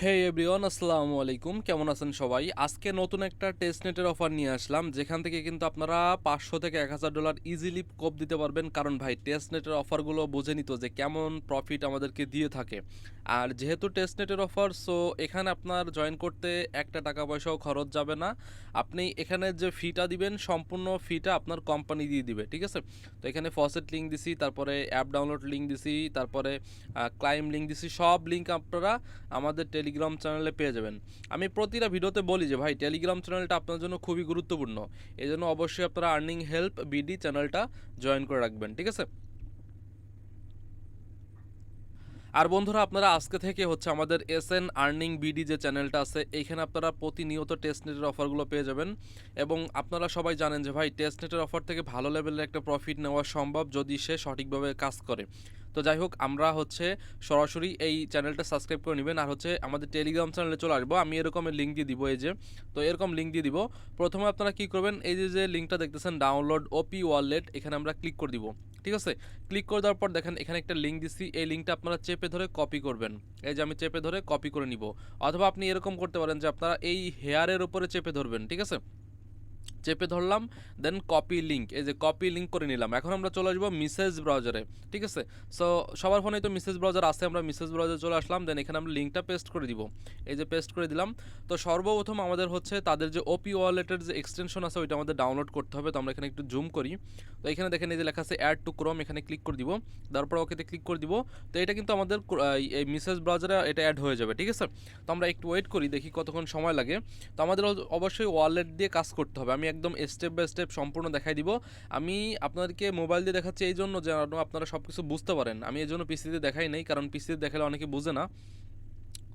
হে everyone, আসসালামু আলাইকুম। কেমন আছেন সবাই? আজকে নতুন একটা টেস্টনেটের অফার নিয়ে আসলাম, যেখান থেকে কিন্তু আপনারা 500 থেকে $1000 ইজিলি কোপ দিতে পারবেন। কারণ ভাই, টেস্টনেটের অফারগুলো বুঝে নিত যে কেমন প্রফিট আমাদেরকে দিয়ে থাকে। আর যেহেতু টেস্টনেটের অফার, সো এখানে আপনার জয়েন করতে একটা টাকা পয়সাও খরচ যাবে না। আপনি এখানে যে ফিটা দিবেন, সম্পূর্ণ ফিটা আপনার কোম্পানি দিয়ে দিবে, ঠিক আছে? তো এখানে ফসেট লিঙ্ক দিছি, তারপরে অ্যাপ ডাউনলোড লিঙ্ক দিছি, তারপরে ক্লাইম লিঙ্ক দিছি। সব লিঙ্ক আপনারা আমাদের টেলিগ্রাম চ্যানেলে পেয়ে যাবেন। আমি প্রতিটা ভিডিওতে বলি যে ভাই, টেলিগ্রাম চ্যানেলটা আপনার জন্য খুবই গুরুত্বপূর্ণ। এই জন্য অবশ্যই আপনারা আর্নিং হেল্প বিডি চ্যানেলটা জয়েন করে রাখবেন, ঠিক আছে? আর বন্ধুরা, আপনারা আজকে থেকে হচ্ছে আমাদের এসএন আর্নিং বিডি যে চ্যানেলটা আছে, এইখানে আপনারা প্রতিনিয়ত টেস্টনেটের অফারগুলো পেয়ে যাবেন। এবং আপনারা সবাই জানেন যে ভাই, টেস্টনেটের অফার থেকে ভালো লেভেলের একটা প্রফিট নেওয়া সম্ভব যদি সে সঠিকভাবে কাজ করে। তো যাই হোক, আমরা হচ্ছে সরাসরি এই চ্যানেলটা সাবস্ক্রাইব করে নেবেন। আর হচ্ছে আমাদের টেলিগ্রাম চ্যানেলে চলে আসবো, আমি এরকম লিঙ্ক দিয়ে দিব। এই যে, তো এরকম লিঙ্ক দিয়ে দিব। প্রথমে আপনারা কি করবেন, এই যে লিঙ্কটা দেখতেছেন ডাউনলোড ওপি ওয়ালেট, এখানে আমরা ক্লিক করে দিব, ঠিক আছে? ক্লিক করে দেওয়ার পর দেখেন এখানে একটা লিঙ্ক দিছি, এই লিঙ্কটা আপনারা চেপে ধরে কপি করবেন। এই যে আমি চেপে ধরে কপি করে নিব। অথবা আপনি এরকম করতে পারেন যে আপনারা এই হেয়ারের উপরে চেপে ধরবেন, ঠিক আছে? চেপে ধরলাম, দেন কপি লিঙ্ক, এই যে কপি লিঙ্ক করে নিলাম। এখন আমরা চলে আসবো মেসেজ ব্রাউজারে, ঠিক আছে? সো সবার ফোনেই তো মেসেজ ব্রাউজার আছে, আমরা মেসেজ ব্রাউজারে চলে আসলাম। দেন এখানে আমরা লিঙ্কটা পেস্ট করে দিব, এই যে পেস্ট করে দিলাম। তো সর্বপ্রথম আমাদের হচ্ছে তাদের যে ওপি ওয়ালেটের যে এক্সটেনশন আছে, ওইটা আমাদের ডাউনলোড করতে হবে। তো আমরা এখানে একটু জুম করি। তো এখানে দেখেন এই যে লেখা আছে অ্যাড টু ক্রোম, এখানে ক্লিক করে দিব। তারপর ওকেতে ক্লিক করে দিব। তো এটা কিন্তু আমাদের এই মেসেজ ব্রাউজারে এটা অ্যাড হয়ে যাবে, ঠিক আছে? তো আমরা একটু ওয়েট করি, দেখি কতক্ষণ সময় লাগে। তো আমাদের অবশ্যই ওয়ালেট দিয়ে কাজ করতে হবে। আমি একদম স্টেপ বাই স্টেপ সম্পূর্ণ দেখাই দিব। আমি আপনাদেরকে মোবাইল দিয়ে দেখাচ্ছি এই জন্য যেন আপনারা সব কিছু বুঝতে পারেন। আমি এই জন্য পিসিতে দেখাই নাই, কারণ পিসিতে দেখালে অনেকে বুঝে না।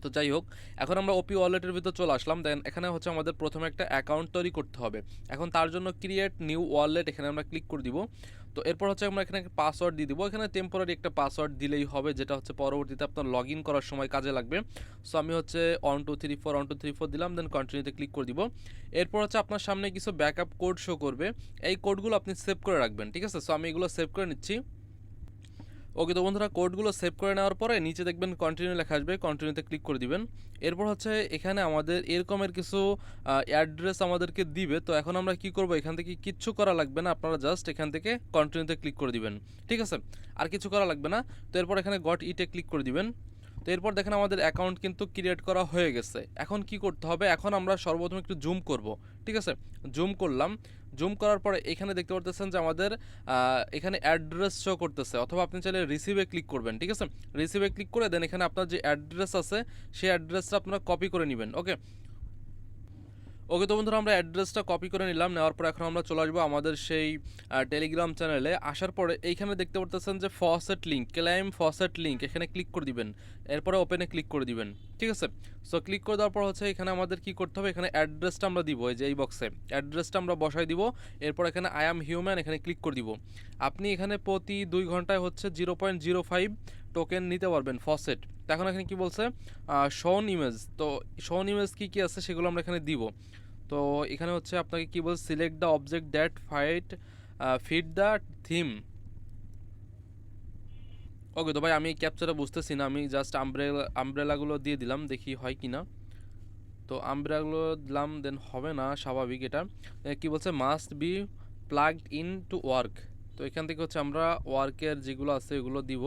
তো যাই হোক, এখন আমরা ওপি ওয়ালেটের ভিতর চলে আসলাম। দেন এখানে হচ্ছে আমাদের প্রথমে একটা অ্যাকাউন্ট তৈরি করতে হবে। এখন তার জন্য ক্রিয়েট নিউ ওয়ালেট, এখানে আমরা ক্লিক করে দিব। তো এরপর হচ্ছে আমরা এখানে পাসওয়ার্ড দিয়ে দিব। এখানে টেম্পোরারি একটা পাসওয়ার্ড দিলেই হবে, যেটা হচ্ছে পরবর্তীতে আপনার লগ ইন করার সময় কাজে লাগবে। সো আমি হচ্ছে 1234 দিলাম, দেন কন্টিনিউতে ক্লিক করে দিব। এরপর হচ্ছে আপনার সামনে কিছু ব্যাকআপ কোড শো করবে, এই কোডগুলো আপনি সেভ করে রাখবেন, ঠিক আছে? সো আমি এগুলো সেভ করে নিচ্ছি। ওকে, তো বন্ধুরা, কোডগুলো সেভ করে নেওয়ার পরে নিচে দেখবেন কন্টিনিউ লেখা আসবে, কন্টিনিউতে ক্লিক করে দিবেন। এরপর হচ্ছে এখানে আমাদের এরকমের কিছু অ্যাড্রেস আমাদেরকে দিবে। তো এখন আমরা কি করব, এখান থেকে কিচ্ছু করা লাগবে না, আপনারা জাস্ট এখান থেকে কন্টিনিউতে ক্লিক করে দিবেন, ঠিক আছে? আর কিছু করা লাগবে না। তো এরপর এখানে গট ইটে ক্লিক করে দিবেন। তো এরপর দেখেন আমাদের অ্যাকাউন্ট কিন্তু ক্রিয়েট করা হয়ে গেছে। এখন কি করতে হবে, এখন আমরা সর্বপ্রথম একটু জুম করব, ঠিক আছে? জুম করলাম। জুম করার পরে এখানে দেখতে পারতেছেন যে আমাদের এখানে অ্যাড্রেস শো করতেছে, অথবা আপনি চাইলে রিসিভে ক্লিক করবেন, ঠিক আছে? রিসিভে ক্লিক করে দেন এখানে আপনার যে অ্যাড্রেস আছে, সেই অ্যাড্রেসটা আপনারা কপি করে নেবেন। ওকে, ওকে, তো বন্ধুরা, আমরা অ্যাড্রেসটা কপি করে নিলাম। নেওয়ার পর এখন আমরা চলে আসবো আমাদের সেই টেলিগ্রাম চ্যানেলে। আসার পরে এইখানে দেখতে পারতেছেন যে faucet link, claim faucet link, এখানে ক্লিক করে দিবেন। এরপরে ওপেনে ক্লিক করে দিবেন, ঠিক আছে? সো ক্লিক করে দেওয়ার পর হচ্ছে এখানে আমাদের কি করতে হবে, এখানে অ্যাড্রেসটা আমরা দিব, এই যে এই বক্সে অ্যাড্রেসটা আমরা বসাই দিব। এরপর এখানে আই অ্যাম হিউম্যান, এখানে ক্লিক করে দিব। আপনি এখানে প্রতি 2 ঘন্টায় হচ্ছে 0.05 টোকেন নিতে পারবেন ফসেট। এখন এখানে কি বলছে, শোন ইমেজ। তো শোন ইমেজ কী কী আছে সেগুলো আমরা এখানে দিব। তো এখানে হচ্ছে আপনাকে কি বলছে, select the object that fit the theme. Okay, তো ভাই আমি ক্যাপচারটা বুঝতেছি না, আমি জাস্ট আমব্রেলাগুলো দিয়ে দিলাম, দেখি হয় কি না। তো আমব্রেলাগুলো দিলাম, দেন হবে না, স্বাভাবিক এটা। কি বলছে, must be plugged in to work. তো এখান থেকে হচ্ছে আমরা ওয়ার্কের যেগুলো আছে এগুলো দিব।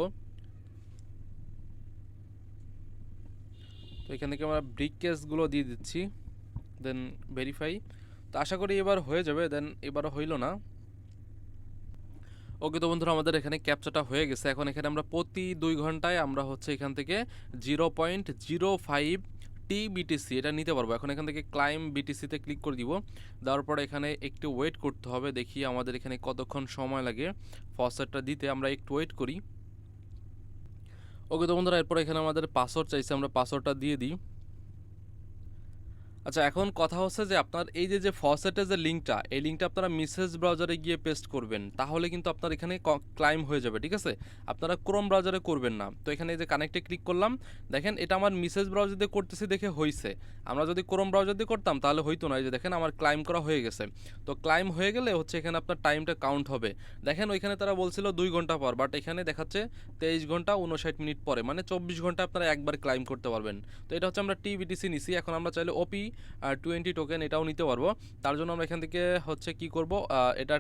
তো এখান থেকে আমরা ব্রিক কেসগুলো দিয়ে দিচ্ছি, দেন ভেরিফাই। তো আশা করি এবার হয়ে যাবে, দেন এবারও হইল না। ওকে, তো বন্ধুরা, আমাদের এখানে ক্যাপচাটা হয়ে গেছে। এখন এখানে আমরা প্রতি 2 ঘন্টায় আমরা হচ্ছে এখান থেকে 0.05 বিটিসি এটা নিতে পারবো। এখন এখান থেকে ক্লাইম বিটিসিতে ক্লিক করে দিব। দেওয়ার পরে এখানে একটু ওয়েট করতে হবে, দেখি আমাদের এখানে কতক্ষণ সময় লাগে ফসেটটা দিতে। আমরা একটু ওয়েট করি। ওকে, তো বন্ধুরা, এরপর এখানে আমাদের পাসওয়ার্ড চাইছে, আমরা পাসওয়ার্ডটা দিয়ে দিই। আচ্ছা, এখন কথা হচ্ছে যে আপনার এই যে ফসেটের যে লিঙ্কটা, এই লিঙ্কটা আপনারা মেসেজ ব্রাউজারে গিয়ে পেস্ট করবেন। তাহলে কিন্তু আপনার এখানে ক্লাইম হয়ে যাবে, ঠিক আছে? আপনারা ক্রোম ব্রাউজারে করবেন না। তো এখানে এই যে কানেক্টে ক্লিক করলাম। দেখেন এটা আমার মেসেজ ব্রাউজার দিয়ে করতেছি দেখে হইছে। আমরা যদি ক্রোম ব্রাউজার দিয়ে করতাম তাহলে হইতো না। এই যে দেখেন আমার ক্লাইম করা হয়ে গেছে। তো ক্লাইম হয়ে গেলে হচ্ছে এখানে আপনার টাইমটা কাউন্ট হবে। দেখেন ওইখানে তারা বলছিল ২ ঘন্টা পর, বাট এখানে দেখাচ্ছে ২৩ ঘন্টা ৫৯ মিনিট পরে, মানে ২৪ ঘন্টা আপনারা একবার ক্লাইম করতে পারবেন। তো এটা হচ্ছে আমরা টিবিটিসি নিছি। এখন আমরা চাইলে ওপি 20 টোকেন এটাও নিতে পারবো। তার জন্য আমরা এখান থেকে হচ্ছে কি করব, এটা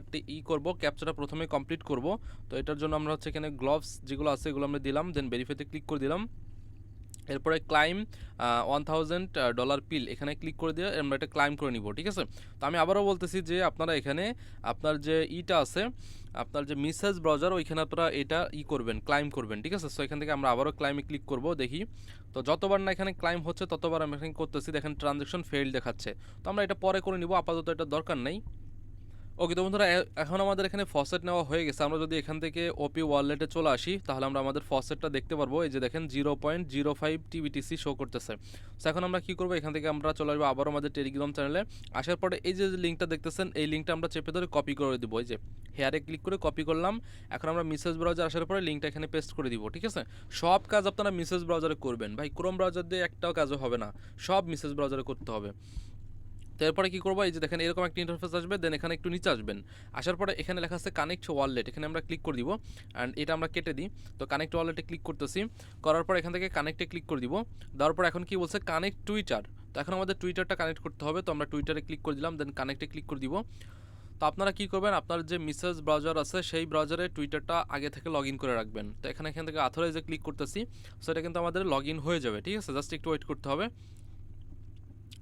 করব, ক্যাপচাটা প্রথমে কমপ্লিট করব। তো এটার জন্য আমরা হচ্ছে এখানে গ্লোভস যেগুলো আছে এগুলো আমরা দিলাম, দেন ভেরিফাইতে ক্লিক করে দিলাম। এরপরে ক্লাইম $1000 পিল এখানে ক্লিক করে দিয়ে আমরা এটা ক্লাইম করে নিব, ঠিক আছে? তো আমি আবারও বলতেছি যে আপনারা এখানে আপনার যে ইটা আছে, আপনার যে মেসেজ ব্রাউজার, ওইখানে আপনারা এটা করবেন, ক্লাইম করবেন, ঠিক আছে? সো এখান থেকে আমরা আবারও ক্লাইমে ক্লিক করব, দেখি। তো যতবার না এখানে ক্লাইম হচ্ছে ততবার আমি এখানে করতেছি, দেখেন ট্রানজ্যাকশন ফেইল্ড দেখাচ্ছে। তো আমরা এটা পরে করে নিব, আপাতত এটা দরকার নেই। ওকে, তো বন্ধুরা এখন আমাদের এখানে ফসেট নেওয়া হয়ে গেছে। আমরা যদি এখান থেকে ওপি ওয়ালেটে চলে আসি তাহলে আমরা আমাদের ফসেটটা দেখতে পারবো। এই যে দেখেন 0.05 টিবিটিসি শো করতেছে। সো এখন আমরা কি করবো, এখান থেকে আমরা চলে আসবো আবারও আমাদের টেলিগ্রাম চ্যানেলে। আসার পরে এই যে লিঙ্কটা দেখতেছেন, এই লিঙ্কটা আমরা চেপে ধরে কপি করে দিব। এই যে হেয়ারে ক্লিক করে কপি করলাম। এখন আমরা মেসেজ ব্রাউজার আসার পরে লিঙ্কটা এখানে পেস্ট করে দিব, ঠিক আছে? সব কাজ আপনারা মেসেজ ব্রাউজারে করবেন ভাই, ক্রোম ব্রাউজার দিয়ে একটাও কাজও হবে না, সব মেসেজ ব্রাউজারে করতে হবে। তো এরপরে কী করবো, এই যে দেখেন এরকম একটা ইন্টারফেস আসবে, দেন এখানে একটু নিচে আসবেন। আসার পরে এখানে লেখা আছে কানেক্ট ওয়ালেট, এখানে আমরা ক্লিক করে দিব অ্যান্ড এটা আমরা কেটে দিই। তো কানেক্ট ওয়ালেটে ক্লিক করতেছি, করার পর এখান থেকে কানেক্টে ক্লিক করে দিব। দেওয়ার পর এখন কি বলছে, কানেক্ট টুইটার। তো এখন আমাদের টুইটারটা কানেক্ট করতে হবে। তো আমরা টুইটারে ক্লিক করে দিলাম, দেন কানেক্টে ক্লিক করে দিব। তো আপনারা কী করবেন, আপনার যে মেসেজ ব্রাউজার আছে সেই ব্রাউজারে টুইটারটা আগে থেকে লগ ইন করে রাখবেন। তো এখান থেকে অথরাইজে ক্লিক করতেছি। সো এটা কিন্তু আমাদের লগ ইন হয়ে যাবে, ঠিক আছে? জাস্ট একটু ওয়েট করতে হবে।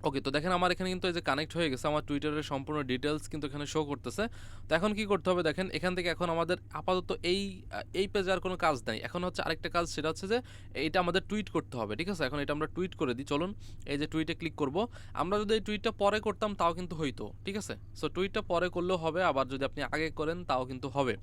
ওকে, তো দেখেন আমার এখানে কিন্তু এই যে কানেক্ট হয়ে গেছে, আমার টুইটারের সম্পূর্ণ ডিটেলস কিন্তু এখানে শো করতেছে। তো এখন কি করতে হবে দেখেন, এখান থেকে এখন আমাদের আপাতত এই পেজে আর কোনো কাজ নাই। এখন হচ্ছে আরেকটা কাজ, সেটা হচ্ছে যে এইটা আমাদের টুইট করতে হবে, ঠিক আছে? এখন এটা আমরা টুইট করে দিই, চলুন। এই যে টুইটে ক্লিক করব। আমরা যদি এই টুইটটা পরে করতাম তাও কিন্তু হইতো, ঠিক আছে? সো টুইটটা পরে করলেও হবে, আবার যদি আপনি আগে করেন তাও কিন্তু হবে।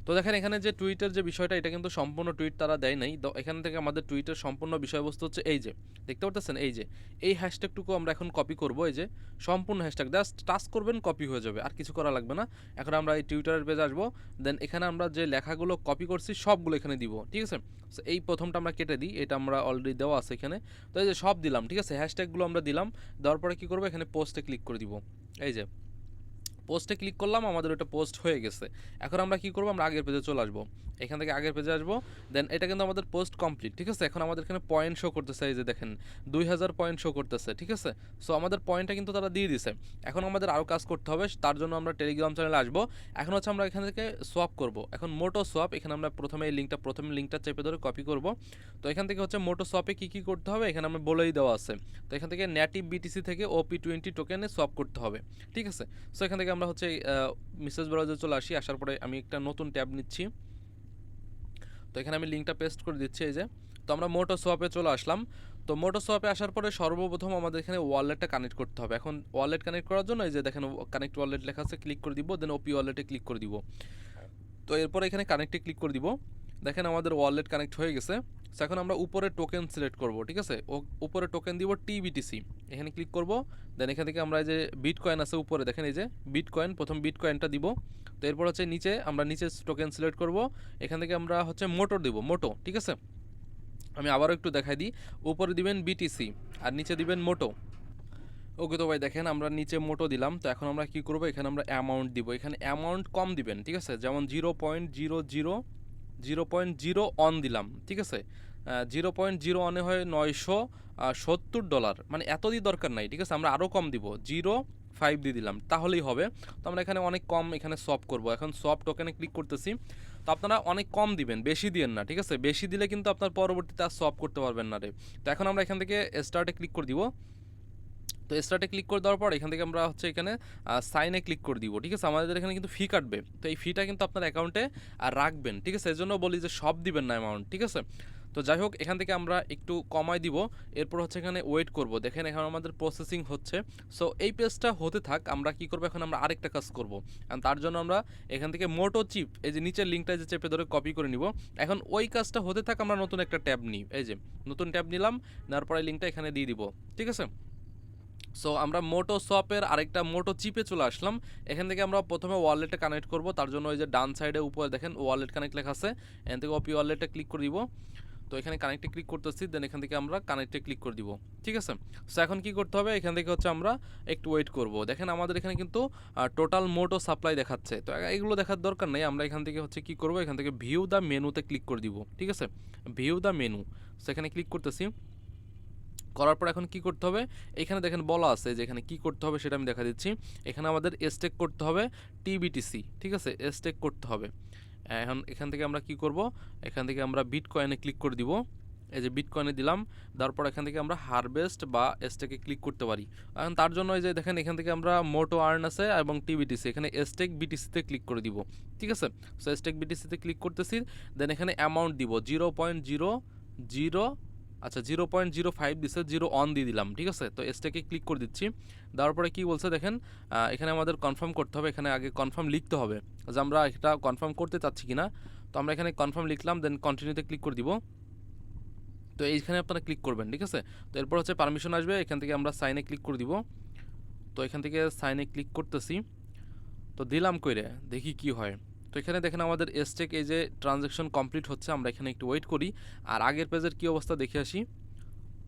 তো দেখেন এখানে যে টুইটের যে বিষয়টা, এটা কিন্তু সম্পূর্ণ টুইট তারা দেয় নাই। তো এখান থেকে আমাদের টুইটের সম্পূর্ণ বিষয়বস্তু হচ্ছে এই যে দেখতে পাচ্ছেন, এই যে এই হ্যাশট্যাগটুকু আমরা এখন কপি করব। এই যে সম্পূর্ণ হ্যাশট্যাগ জাস্ট টাচ করবেন, কপি হয়ে যাবে, আর কিছু করা লাগবে না। এখন আমরা এই টুইটারের পেজে আসবো, দেন এখানে আমরা যে লেখাগুলো কপি করছি সবগুলো এখানে দিব, ঠিক আছে? সো এই প্রথমটা আমরা কেটে দিই, এটা আমরা অলরেডি দেওয়া আছে এখানে। তো এই যে সব দিলাম, ঠিক আছে? হ্যাশট্যাগুলো আমরা দিলাম। দেওয়ার পরে কী করবো, এখানে পোস্টে ক্লিক করে দিব। এই যে পোস্টে ক্লিক করলাম, আমাদের ওটা পোস্ট হয়ে গেছে। এখন আমরা কি করব, আমরা আগের পেজে চলে আসবো। এখান থেকে আগের পেজে আসবো, দেন এটা কিন্তু আমাদের পোস্ট কমপ্লিট, ঠিক আছে? এখন আমাদের এখানে পয়েন্ট শো করতেছে, এই যে দেখেন 2000 পয়েন্ট শো করতেছে, ঠিক আছে? সো আমাদের পয়েন্টটা কিন্তু তারা দিয়ে দিছে। এখন আমাদের আরও কাজ করতে হবে, তার জন্য আমরা টেলিগ্রাম চ্যানেলে আসবো। এখন হচ্ছে আমরা এখান থেকে সোয়াপ করব। এখন মোটো সোয়াপ, এখানে আমরা প্রথমে লিঙ্কটা চেপে ধরে কপি করব। তো এখান থেকে হচ্ছে মোটো সোয়াপে কী করতে হবে এখানে আমরা বলেই দেওয়া আছে। তো এখান থেকে নেটিভ বিটিসি থেকে OP20 টোকেনে সোয়াপ করতে হবে, ঠিক আছে? সো এখান থেকে আমরা হচ্ছে মেসেজ ব্রাউজারে চলে আসি। আসার পরে আমি একটা নতুন ট্যাব নিচ্ছি। তো এখানে আমি লিঙ্কটা পেস্ট করে দিচ্ছি, এই যে। তো আমরা মোটো সোয়াপে চলে আসলাম। তো মোটো সোয়াপে আসার পরে সর্বপ্রথম আমাদের এখানে ওয়ালেটটা কানেক্ট করতে হবে। এখন ওয়ালেট কানেক্ট করার জন্য এই যে দেখেন কানেক্ট ওয়ালেট লেখা আছে, ক্লিক করে দিব, দেন ওপি ওয়ালেটে ক্লিক করে দিব। তো এরপর এখানে কানেক্টে ক্লিক করে দিব। দেখেন আমাদের ওয়ালেট কানেক্ট হয়ে গেছে। সো এখন আমরা উপরে টোকেন সিলেক্ট করব, ঠিক আছে? উপরে টোকেন দিব টিবিটিসি, এখানে ক্লিক করব। দেন এখান থেকে আমরা এই যে বিটকয়েন আছে উপরে, দেখেন এই যে বিটকয়েন, প্রথম বিটকয়েনটা দিব। তো এরপর হচ্ছে নিচে আমরা নিচে টোকেন সিলেক্ট করব। এখান থেকে আমরা হচ্ছে মোটো দিব, মোটো, ঠিক আছে? আমি আবারও একটু দেখাই দিই, উপরে দিবেন বিটিসি আর নিচে দিবেন মোটো। ওকে, তো ভাই দেখেন আমরা নিচে মোটো দিলাম। তো এখন আমরা কি করব, এখানে আমরা অ্যামাউন্ট দিব। এখানে অ্যামাউন্ট কম দিবেন, ঠিক আছে? যেমন 0.00 দিলাম, ঠিক আছে? 0.01 হয় $970, মানে এত দিয়ে দরকার নাই, ঠিক আছে? আমরা আরও কম দিব, 0.5 দিয়ে দিলাম, তাহলেই হবে। তো আমরা এখানে অনেক কম এখানে সপ করব। এখন সপ টোকেনে ক্লিক করতেছি। তো আপনারা অনেক কম দিবেন, বেশি দিয়েন না, ঠিক আছে? বেশি দিলে কিন্তু আপনার পরবর্তীতে আর সপ করতে পারবেন না রে। তো এখন আমরা এখান থেকে স্টার্টে ক্লিক করে দিব। তো স্টার্টে ক্লিক করে দেওয়ার পর এখান থেকে আমরা হচ্ছে এখানে সাইনে ক্লিক করে দিব, ঠিক আছে? আমাদের এখানে কিন্তু ফি কাটবে। তো এই ফিটা কিন্তু আপনার অ্যাকাউন্টে রাখবেন, ঠিক আছে? এজন্য বলি যে সব দিবেন না অ্যামাউন্ট, ঠিক আছে? তো যাই হোক, এখান থেকে আমরা একটু কমাই দিব। এরপর হচ্ছে এখানে ওয়েট করব। দেখেন এখন আমাদের প্রসেসিং হচ্ছে। সো এই পেজটা হতে থাক, আমরা কি করব, এখন আমরা আরেকটা কাজ করব। আর তার জন্য আমরা এখান থেকে মোটো চিপ, এই যে নিচের লিঙ্কটা যে চেপে ধরে কপি করে নিব। এখন ওই কাজটা হতে থাক, আমরা নতুন একটা ট্যাব নিই। এই যে নতুন ট্যাব নিলাম, নেওয়ার পরে লিঙ্কটা এখানে দিয়ে দিব, ঠিক আছে? সো আমরা মোটো সোয়াপের আরেকটা মোটো চিপে চলে আসলাম। এখান থেকে আমরা প্রথমে ওয়ালেটে কানেক্ট করব, তার জন্য ওই যে ডান সাইডে উপরে দেখেন ওয়ালেট কানেক্ট লেখা আছে, এখান থেকে ওপি ওয়ালেটে ক্লিক করে দিব। তো এখানে কানেক্টে ক্লিক করতেছি, দেন এখান থেকে আমরা কানেক্টে ক্লিক করে দিব। ঠিক আছে, সো এখন কি করতে হবে, এখান থেকে হচ্ছে আমরা একটু ওয়েট করব। দেখেন আমাদের এখানে কিন্তু টোটাল মোটো সাপ্লাই দেখাচ্ছে, তো এগুলো দেখার দরকার নেই। আমরা এখান থেকে হচ্ছে কি করব, এখান থেকে ভিউ দ্য মেনুতে ক্লিক করে দিব। ঠিক আছে, ভিউ দ্য মেনু, সেখানে ক্লিক করতেছি। করার পর এখন কি করতে হবে, এখানে দেখেন বলা আছে যে এখানে কি করতে হবে সেটা আমি দেখা দিচ্ছি। এখানে আমাদের স্টেক করতে হবে টিবিটিসি। ঠিক আছে, স্টেক করতে হবে। এখন এখান থেকে আমরা কি করব, এখান থেকে আমরা বিটকয়েনে ক্লিক করে দিব। এই যে বিটকয়েনে দিলাম, তারপর এখান থেকে আমরা হারভেস্ট বা স্টেকে ক্লিক করতে পারি। এখন তার জন্য এই যে দেখেন এখান থেকে আমরা মোটো আর্ন আছে এবং টিবিটিসি, এখানে স্টেক বিটিসিতে ক্লিক করে দিব। ঠিক আছে, সো স্টেক বিটিসিতে ক্লিক করতেছি, দেন এখানে অ্যামাউন্ট দিব 0.00, আচ্ছা 0.05 দিচ্ছে, 0 অন দিয়ে দিলাম। ঠিক আছে, তো স্টেকে ক্লিক করে দিচ্ছি। দেওয়ার পরে কী বলছে দেখেন, এখানে আমাদের কনফার্ম করতে হবে, এখানে আগে কনফার্ম লিখতে হবে যে আমরা এটা কনফার্ম করতে চাচ্ছি কি না। তো আমরা এখানে কনফার্ম লিখলাম, দেন কন্টিনিউতে ক্লিক করে দিব। তো এইখানে আপনারা ক্লিক করবেন। ঠিক আছে, তো এরপর হচ্ছে পারমিশন আসবে, এখান থেকে আমরা সাইনে ক্লিক করে দিব। তো এখান থেকে সাইনে ক্লিক করতেছি, তো দিলাম কইরে দেখি কি হয়। তো এখানে দেখেন আমাদের স্টেক এই যে ট্রানজ্যাকশন কমপ্লিট হচ্ছে, আমরা এখানে একটু ওয়েট করি। আর আগের পেজের কী অবস্থা দেখে আসি।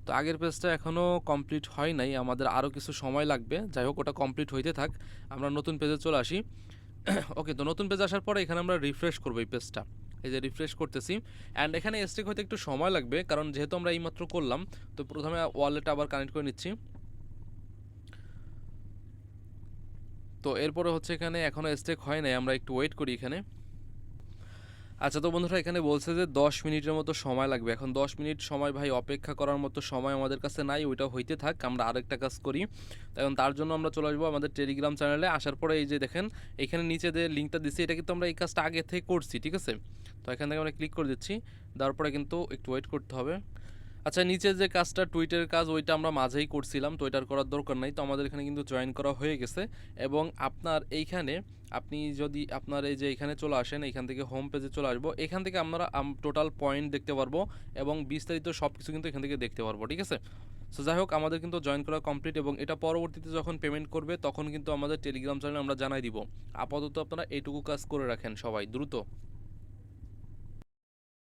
তো আগের পেজটা এখনও কমপ্লিট হয় নাই, আমাদের আরও কিছু সময় লাগবে। যাই হোক, ওটা কমপ্লিট হইতে থাক, আমরা নতুন পেজে চলে আসি। ওকে, তো নতুন পেজ আসার পরে এখানে আমরা রিফ্রেশ করবো এই পেজটা। এই যে রিফ্রেশ করতেছি, অ্যান্ড এখানে স্টেক হইতে একটু সময় লাগবে, কারণ যেহেতু আমরা এইমাত্র করলাম। তো প্রথমে ওয়ালেটটা আবার কানেক্ট করে নিচ্ছি। তো এরপরে হচ্ছে এখানে এখনও স্টেক হয় নাই, আমরা একটু ওয়েট করি এখানে। আচ্ছা, তো বন্ধুরা এখানে বলছে যে 10 মিনিটের মতো সময় লাগবে। এখন 10 মিনিট সময় ভাই অপেক্ষা করার মতো সময় আমাদের কাছে নাই, ওইটা হইতে থাক, আমরা আরেকটা কাজ করি। এখন তার জন্য আমরা চলে আসবো আমাদের টেলিগ্রাম চ্যানেলে। আসার পরে এই যে দেখেন এখানে নিচে যে লিঙ্কটা দিচ্ছি, এটা কিন্তু আমরা এই কাজটা আগে থেকে করছি। ঠিক আছে, তো এখান থেকে আমরা ক্লিক করে দিচ্ছি, দেওয়ার পরে কিন্তু একটু ওয়েট করতে হবে। আচ্ছা, নিচে যে কাজটা টুইটের কাজ, ওইটা আমরা মাঝেই করছিলাম, তো ওইটার করার দরকার নাই। তো আমাদের এখানে কিন্তু জয়েন করা হয়ে গেছে। এবং আপনার এইখানে আপনি যদি আপনার এই যে এখানে চলে আসেন, এখান থেকে হোম পেজে চলে আসবো, এখান থেকে আমরা টোটাল পয়েন্ট দেখতে পারবো এবং বিস্তারিত সব কিছু কিন্তু এখান থেকে দেখতে পারবো। ঠিক আছে, সো যাই হোক, আমাদের কিন্তু জয়েন করা কমপ্লিট এবং এটা পরবর্তীতে যখন পেমেন্ট করবে তখন কিন্তু আমাদের টেলিগ্রাম চ্যানেলে আমরা জানাই দিব। আপাতত আপনারা এইটুকু কাজ করে রাখেন সবাই দ্রুত।